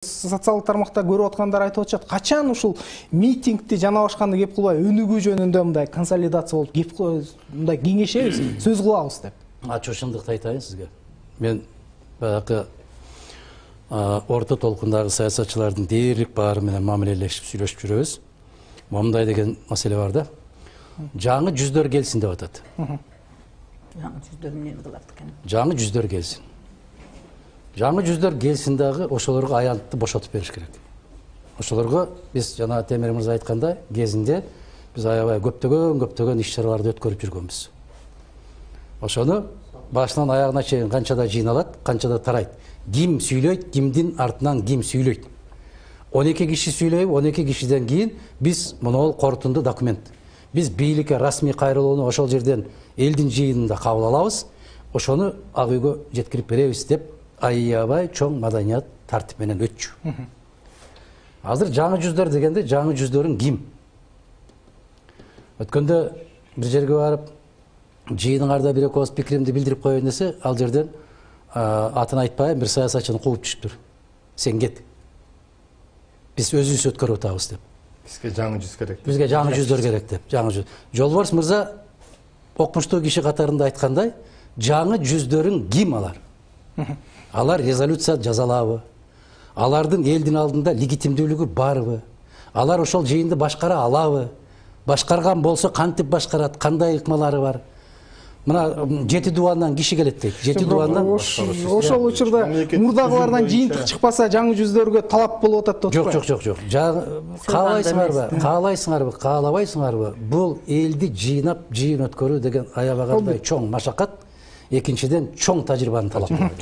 Социалдык тармакта көрүп аткандар айтып атышат. Качан ушул митингди жана башканы кеп кылбай өнүгүү жөнүндө мындай консолидация болуп кеп мындай кеңешебиз, сөз кылабыз деп. Ачуушундукты айтайын сизге. Мен баягы орто толкундагы саясатчылардын дээрлик баары менен мамилелешип сүйлөшүп жүрөбүз. Момундай деген маселе бар да. Жаңы жүздөр келсин деп атат. Жаңы жүздөр эмне кылат экен? Жаңы жүздөр келсин. Жаңы жүздөр келсин дагы ошолорго аянтты бошотуп бериш керек. Ошолорго биз жана Темир мырза айткандай кезинде биз аябай көптөгөн иш-чараларды өткөрүп жүргөнбүз. Ошону башынан аягына чейин канчада жыйналат, канчада тарайт. Ким сүйлөйт, кимдин артынан ким сүйлөйт. 12 киши сүйлөйбү, 12 кишиден кийин биз монол корутунду документ. Биз бийликке расмий кайрылууну ошол жерден элдин жыйынында кабыл алабыз. Ошону ак үйгө жеткирип беребиз деп аябай чоң маданият тартип менен өтчү. Азыр жаңы жүздөр дегенде жаңы жүздөрүн ким? Өткөндө бир жерге барып жыйыныңарда бир экөөбүз пикиримди билдирип коеюн десе, ал жерден атын айтпай бир саясатчыны кууп түшүптүр. Сен кет. Биз өзүбүз өткөрүп атабыз деп. Бизге жаңы жүз керек. Бизге жаңы жүздөр керек деп. Жаңы жүз. Жолборс мырза окмуштуу киши катарында айткандай, жаңы жүздөрүн ким алар? Алар резолюция жазалабы? Алардын элдин алдында легитимдүүлүгү барбы? Алар ошол жыйынды башкара алабы? Башкарган болсо кантип башкарат? Кандай ыкмалары бар? Мына 7 дубандан киши келет дейт. 7 дубандан ошол учурда мурдагылардан жыйынтык чыкпаса жаңы жүздөргө талап болуп атат деп атпайбы? Жок. Каалайсыңарбы, каалабайсыңарбы? Бул элди жыйнап, жыйын өткөрүү деген аябагандай чоң машакат. Экинчиден чоң тажрыйбаны талап кылат.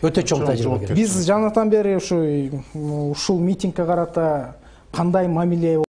Өтө чоң тажрыйба керек. Биз жанатан бери ушул митингге карата кандай мамиле